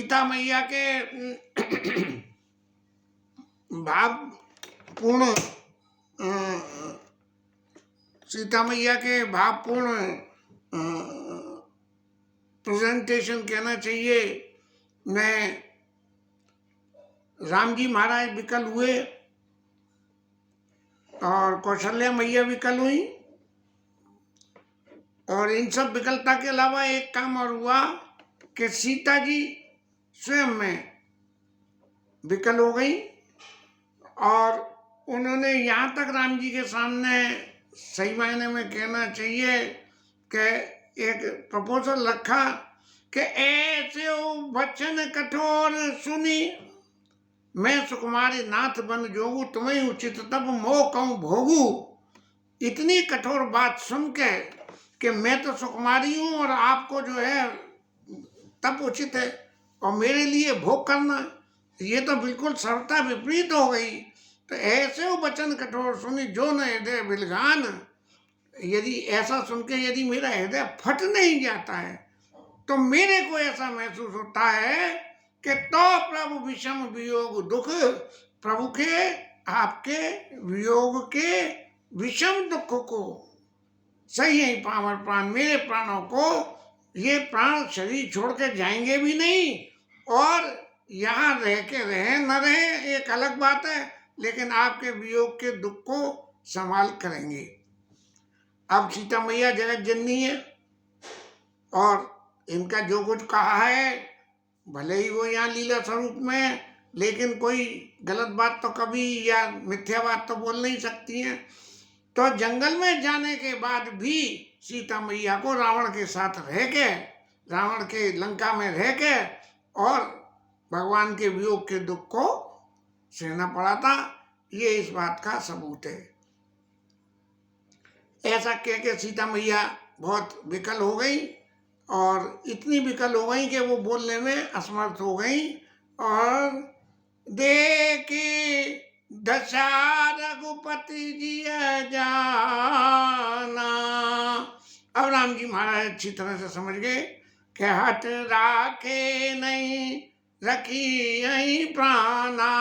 सीता मैया के भावपूर्ण सीता मैया के भावपूर्ण प्रेजेंटेशन कहना चाहिए में राम जी महाराज विकल हुए और कौशल्या मैया विकल हुई, और इन सब विकलता के अलावा एक काम और हुआ कि सीता जी स्वयं में विकल हो गई और उन्होंने यहाँ तक राम जी के सामने सही मायने में कहना चाहिए कि एक प्रपोजल रखा कि ऐसे वचन कठोर सुनी, मैं सुकुमारी नाथ बन जोगू, तुम्हें उचित तब मोह कहूँ भोगू। इतनी कठोर बात सुन के कि मैं तो सुकुमारी हूँ और आपको जो है तब उचित है और मेरे लिए भोग करना, ये तो बिल्कुल सर्वथा विपरीत हो गई। तो ऐसे वो वचन कठोर सुनी जो न हृदय बिलगान, यदि ऐसा सुन के यदि मेरा हृदय फट नहीं जाता है तो मेरे को ऐसा महसूस होता है कि तो प्रभु विषम वियोग दुख, प्रभु के आपके वियोग के विषम दुख को सही है पावर प्राण, मेरे प्राणों को ये प्राण शरीर छोड़ के जाएंगे भी नहीं, और यहाँ रह के रहे न रहे एक अलग बात है, लेकिन आपके वियोग के दुख को संभाल करेंगे। अब सीता मैया जगत जननी है और इनका जो कुछ कहा है भले ही वो यहाँ लीला स्वरूप में, लेकिन कोई गलत बात तो कभी या मिथ्या बात तो बोल नहीं सकती हैं। तो जंगल में जाने के बाद भी सीता मैया को रावण के साथ रह के, रावण के लंका में रह के और भगवान के वियोग के दुख को सहना पड़ा था, ये इस बात का सबूत है। ऐसा कह के सीता मैया बहुत विकल हो गई और इतनी विकल हो गई कि वो बोलने में असमर्थ हो गई, और देखी दशा रघुपति जी जाना। अब राम जी महाराज अच्छी तरह से समझ गए कि हट राखे नहीं रखी यही प्राणा।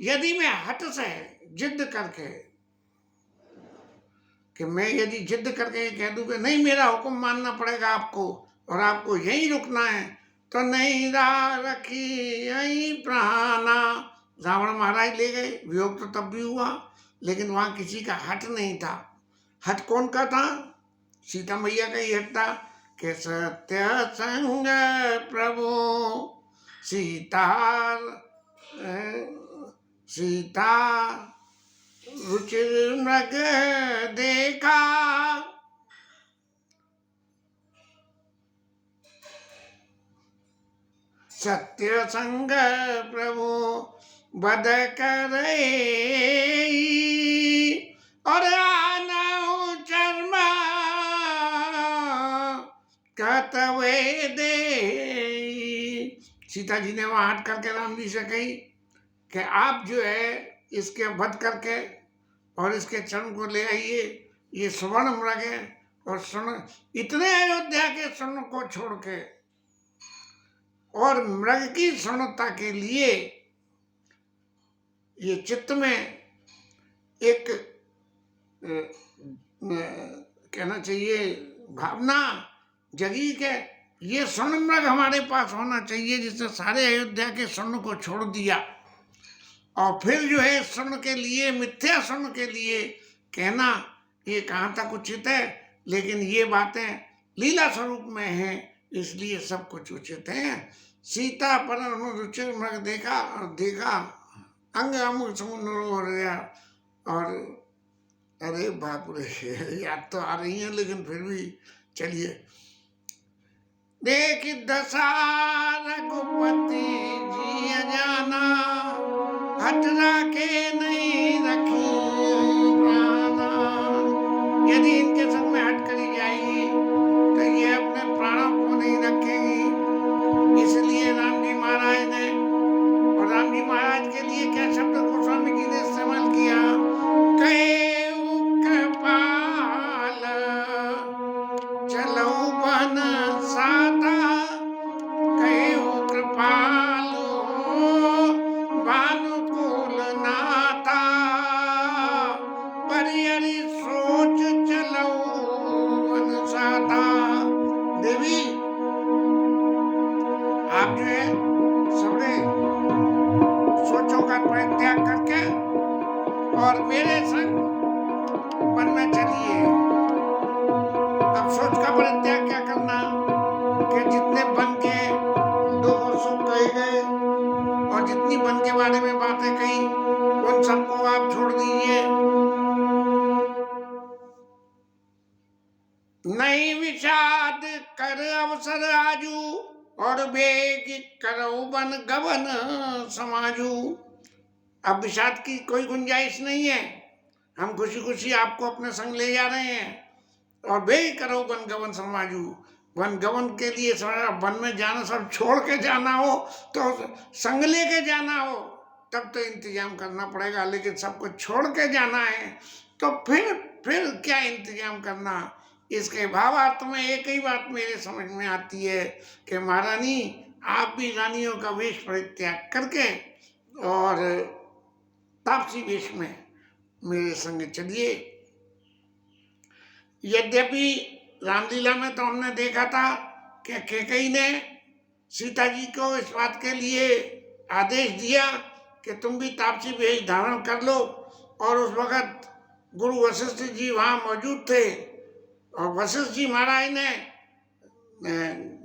यदि मैं हट से जिद करके कि मैं यदि जिद करके कह दूं कि नहीं मेरा हुक्म मानना पड़ेगा आपको और आपको यहीं रुकना है, तो नहीं रखी यहीं प्राणा। रावण महाराज ले गए, वियोग तो तब भी हुआ, लेकिन वहां किसी का हट नहीं था। हट कौन का था? सीता मैया का ही हट था कि सत्य संग प्रभु सीता सीता रुचिर मृग देखा। सत्य संग प्रभु बद करे और आना चर्म कतवे दे। सीता जी ने वहां हट करके राम जी से कही कि आप जो है इसके वध करके और इसके चरण को ले आइए, ये स्वर्ण मृग है और स्वर्ण इतने अयोध्या के स्वर्ण को छोड़ के और मृग की स्वर्णता के लिए ये चित्त में एक कहना चाहिए भावना जगी के ये स्वर्ण मृग हमारे पास होना चाहिए, जिसने सारे अयोध्या के स्वर्ण को छोड़ दिया और फिर जो है स्वर्ण के लिए, मिथ्या स्वर्ण के लिए कहना, ये कहाँ तक उचित है। लेकिन ये बातें लीला स्वरूप में हैं, इसलिए सब कुछ उचित है। सीता पर रुचिर मृग देखा और देखा अंग अमुक समुद्र हो गया। और अरे बाप रे, याद तो आ रही है लेकिन फिर भी चलिए। देख दशा रघुपति जी जाना, हट राखे नहीं रखी प्राणा। यदि इनके संग में हट करी जाएगी तो ये अपने प्राणों को नहीं रखेगी। इसलिए राम जी महाराज ने, और राम जी महाराज के लिए क्या शब्द गोस्वामी जी ने इस्तेमाल किया, कहेऊ कृपाल चलो बन साता, कहेऊ कृपाल और मेरे संग वन में चलिए। अब सोच का परित्याग क्या करना कि जितने वन के दुख सुख कहे गए और जितनी वन के बारे में बातें कही उन सबको आप छोड़ दीजिए। नहीं विषाद कर अवसर आजू और बेग करो वन गवन समाजू। अब विषाद की कोई गुंजाइश नहीं है, हम खुशी खुशी आपको अपने संग ले जा रहे हैं। और बेग करो वन गवन समाजू, वन गवन के लिए वन में जाना, सब छोड़ के जाना हो तो संग लेके जाना हो तब तो इंतजाम करना पड़ेगा, लेकिन सबको छोड़ के जाना है तो फिर क्या इंतजाम करना। इसके भावार्थ में एक ही बात मेरे समझ में आती है कि महारानी आप भी रानियों का वेश परित्याग करके और तापसी वेश में मेरे संग चलिए। यद्यपि रामलीला में तो हमने देखा था कि कैकेयी ने सीता जी को इस बात के लिए आदेश दिया कि तुम भी तापसी वेश धारण कर लो, और उस वक़्त गुरु वशिष्ठ जी वहाँ मौजूद थे और वशिष्ठ जी महाराज ने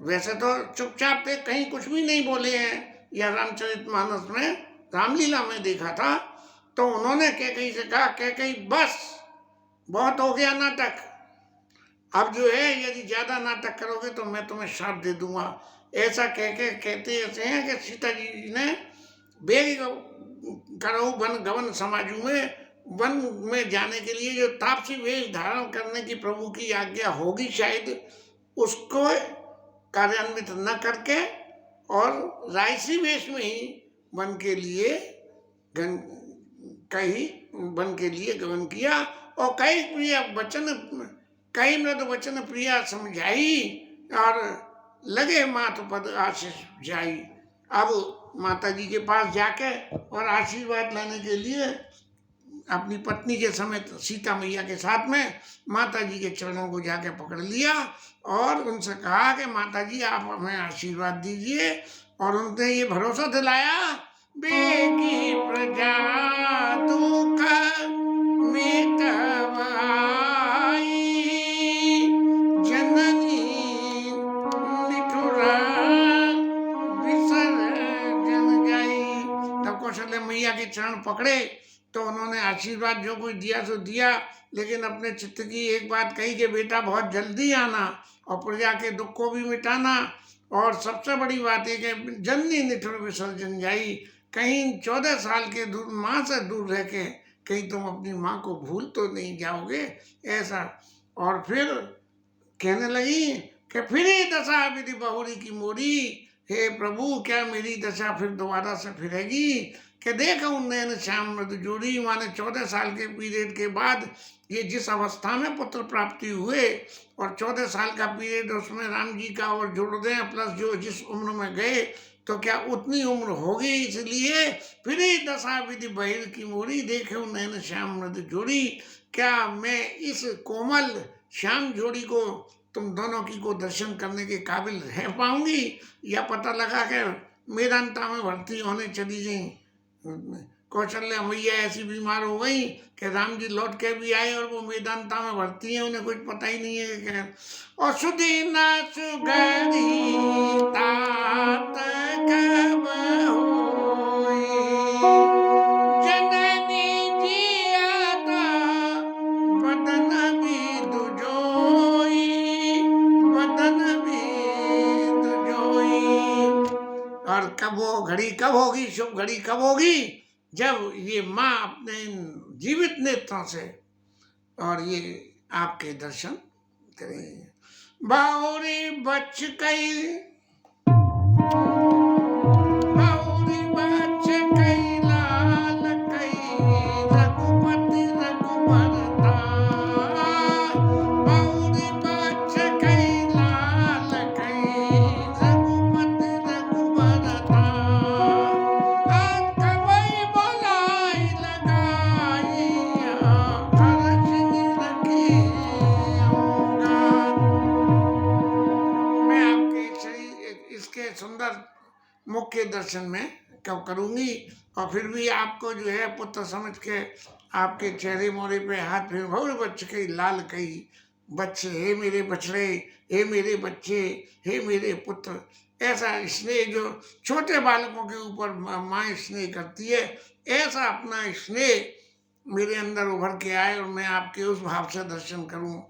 वैसे तो चुपचाप थे, कहीं कुछ भी नहीं बोले हैं, या रामचरितमानस में रामलीला में देखा था। तो उन्होंने कैकेयी से कहा, कैकेयी बस बहुत हो गया नाटक, अब जो है यदि ज़्यादा नाटक करोगे तो मैं तुम्हें श्राप दे दूंगा। ऐसा कहते ऐसे हैं कि सीता जी ने बेग करो वन गवन समाजू में वन में जाने के लिए जो तापसी वेश धारण करने की प्रभु की आज्ञा होगी शायद, उसको कार्यान्वित न करके और रायसी वेश में ही वन के लिए गमन किया। और कई मृद वचन प्रिया समझाई और लगे माथ पद आशीष जाई। अब माता जी के पास जाके और आशीर्वाद लेने के लिए अपनी पत्नी के समेत सीता मैया के साथ में माता जी के चरणों को जाके पकड़ लिया और उनसे कहा कि माता जी आप हमें आशीर्वाद दीजिए। और उनने ये भरोसा दिलाया, बेगी प्रजा दुख मिटवाई, जननी निठुरा विसर्जन जाई। तब कौशल्या मैया के चरण पकड़े तो उन्होंने आशीर्वाद जो कुछ दिया सो दिया, लेकिन अपने चित्त की एक बात कही कि बेटा बहुत जल्दी आना और प्रजा के दुख को भी मिटाना, और सबसे बड़ी बात है कि जननी निठुर विसर्जन जाई, कहीं 14 साल के दूर माँ से दूर रह के कहीं तुम अपनी माँ को भूल तो नहीं जाओगे ऐसा। और फिर कहने लगी कि फिर दशा विधि बहुरी की मोरी, हे प्रभु क्या मेरी दशा फिर दोबारा से फिरेगी कि देखो नैन श्याम मृद जोड़ी। माने 14 साल के पीरियड के बाद ये जिस अवस्था में पुत्र प्राप्ति हुए और 14 साल का पीरियड उसमें राम जी का और जोड़ दें प्लस जो जिस उम्र में गए तो क्या उतनी उम्र होगी। इसलिए फिर दशा विधि बहिर की मोरी, देखे नैन श्याम मृद जोड़ी। क्या मैं इस कोमल श्याम जोड़ी को तुम दोनों की को दर्शन करने के काबिल रह पाऊंगी, या पता लगा कि मेदांता में भर्ती होने चली गई। कौशल्या मैया ऐसी बीमार हो गई कि राम जी लौट के भी आए और वो मेदांता में भर्ती है, उन्हें कुछ पता ही नहीं है कि और सुदीन सुगरी तात कब होई, जननी जियाता बदन भी दुजोई, बदन भी दुजोई। और कब वो घड़ी कब होगी, शुभ घड़ी कब होगी, जब ये माँ अपने जीवित नेत्रों से और ये आपके दर्शन करें। बाउरी बच कई, बाउरी बच कई लाल कई रघुपति रघुबरता, बाउरी बच कई लाल कई रघुपति रघुबरता। आज कबई बोलाई लगाई हर्ष रखी होगा। मैं आपके शरीर इसके सुंदर मुख के दर्शन में कब करूंगी, और फिर भी आपको जो है पुत्र समझ के आपके चेहरे मोरे पे हाथ फिर भौर बच्चे कई लाल कई बच्चे, हे मेरे बछड़े, हे मेरे बच्चे, हे मेरे पुत्र। ऐसा स्नेह जो छोटे बालकों के ऊपर माँ स्नेह करती है, ऐसा अपना स्नेह मेरे अंदर उभर के आए और मैं आपके उस भाव से दर्शन करूं।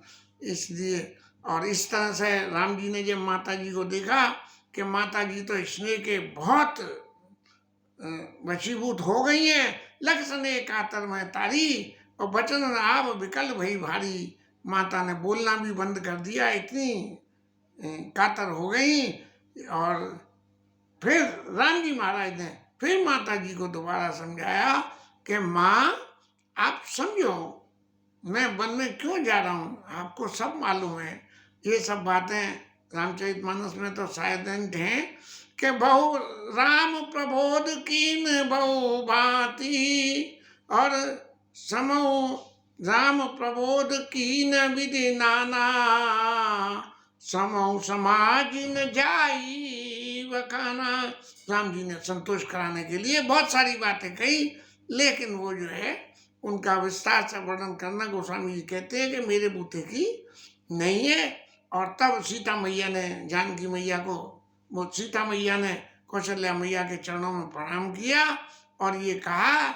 इसलिए और इस तरह से राम जी ने जब माता जी को देखा कि माता जी तो स्नेह के बहुत वशीभूत हो गई हैं, लक्षणे कातर में तारी और बचन आब विकल भई भारी। माता ने बोलना भी बंद कर दिया, इतनी कातर हो गई। और फिर राम जी महाराज ने फिर माता जी को दोबारा समझाया कि माँ आप समझो मैं वन में क्यों जा रहा हूँ, आपको सब मालूम है। ये सब बातें रामचरितमानस में तो शायद हैं कि बहु राम प्रबोध कीन बहु भांति और समो राम प्रबोध कीन विधि नाना समो समाज न जाई वखाना। राम जी ने संतोष कराने के लिए बहुत सारी बातें कही, लेकिन वो जो है उनका विस्तार से वर्णन करना गोस्वामी जी कहते हैं कि मेरे बूते की नहीं है। और तब सीता मैया ने जानकी मैया को, वो सीता मैया ने कौशल्या मैया के चरणों में प्रणाम किया और ये कहा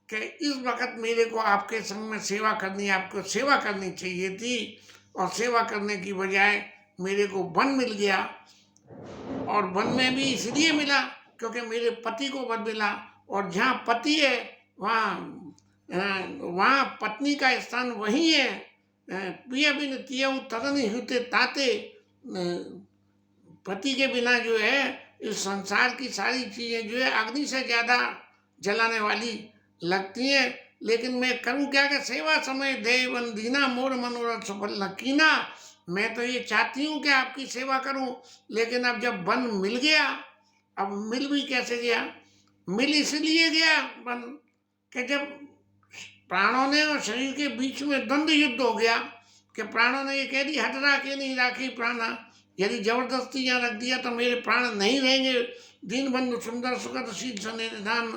कि इस वक्त मेरे को आपके संग में सेवा करनी, आपको सेवा करनी चाहिए थी और सेवा करने की बजाय मेरे को वन मिल गया। और वन में भी इसलिए मिला क्योंकि मेरे पति को वन मिला, और जहाँ पति है वहाँ पत्नी का स्थान वही है। प्रिय बिन तियउ तरन हुते ताते, पति के बिना जो है इस संसार की सारी चीजें जो है अग्नि से ज्यादा जलाने वाली लगती हैं। लेकिन मैं करूं क्या कि सेवा समय देवन दीना मोर मनोरथ सफल न कीना। मैं तो ये चाहती हूँ कि आपकी सेवा करूं, लेकिन अब जब वन मिल गया, अब मिल भी कैसे गया, मिल इसलिए गया वन कि जब प्राणों ने और शरीर के बीच में द्वंद्व युद्ध हो गया कि प्राणों ने ये कह दी हट राखी नहीं राखी प्राणा, यदि जबरदस्ती यहाँ रख दिया तो मेरे प्राण नहीं रहेंगे। दीन बंधु सुंदर सुखद शील सनिधान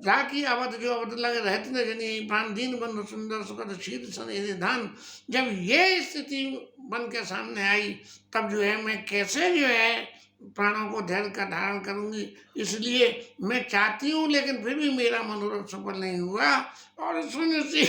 राखी अवध जो अवध लगे रहते न जनी प्राण दीन बंधु सुंदर सुखद शील सनिधान। जब ये स्थिति बन के सामने आई तब जो है मैं कैसे जो है प्राणों को धैर्य का धारण करूंगी। इसलिए मैं चाहती हूँ लेकिन फिर भी मेरा मनोरथ सफल नहीं हुआ। और सुन सी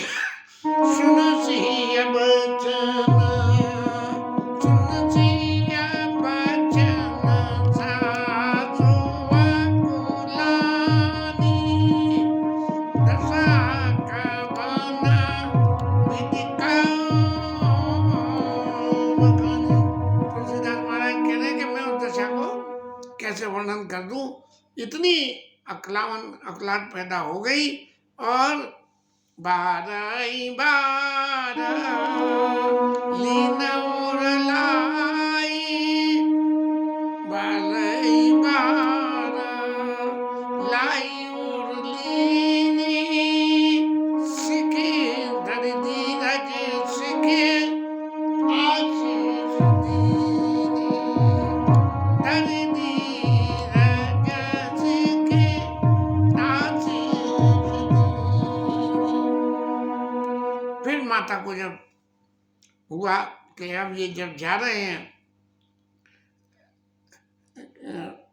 कैसे वर्णन कर दूं, इतनी अकलाहट पैदा हो गई। और बारई बार लीना और लाई, बारई बार लाई और लीनी, सिखे धर धीरज सिखे आशीष दीनी, धर धीरज सिखे आशीष दीनी। फिर माता को जब हुआ कि अब ये जब जा रहे हैं,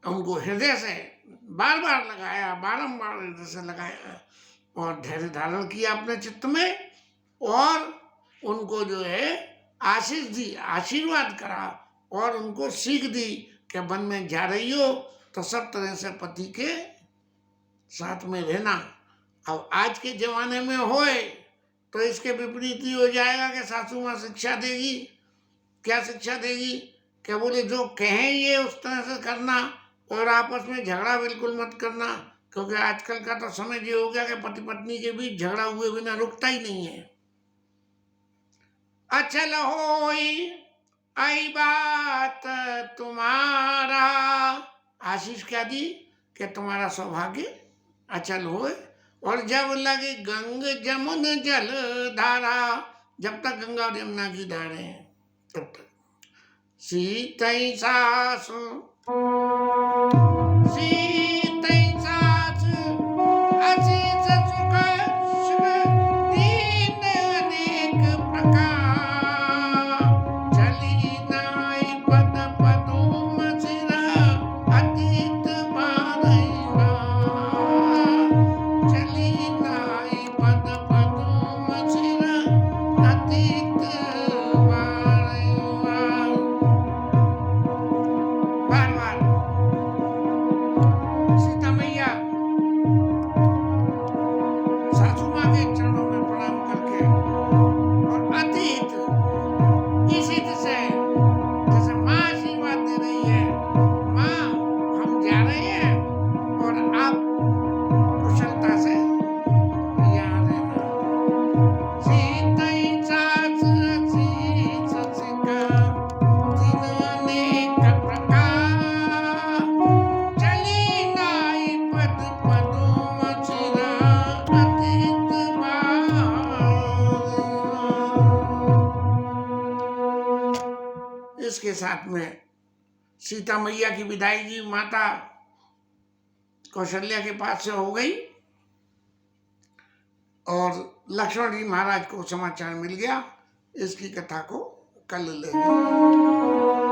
उनको हृदय से बार बार लगाया, बारंबार हृदय से लगाया और धैर्य धारण किया अपने चित्त में, और उनको जो है आशीष दी, आशीर्वाद करा और उनको सीख दी कि वन में जा रही हो तो सब तरह से पति के साथ में रहना। अब आज के जमाने में होए तो इसके विपरीत ही हो जाएगा कि सासू माँ शिक्षा देगी। क्या शिक्षा देगी कि बोले जो कहें ये उस तरह से करना और आपस में झगड़ा बिल्कुल मत करना, क्योंकि आजकल का तो समय ये हो गया कि पति पत्नी के बीच झगड़ा हुए बिना रुकता ही नहीं है। अचल होई आई बात तुम्हारा, आशीष क्या दी कि तुम्हारा सौभाग्य अचल होए। और जब लगे गंग जमुन जल धारा, जब तक गंगा और यमुना की धारे हैं तब तक सीतई सासु सीतई सासु आशीष सुख सुख के साथ में सीता मैया की विदाई जी माता कौशल्या के पास से हो गई और लक्ष्मण जी महाराज को समाचार मिल गया। इसकी कथा को कल लेंगे।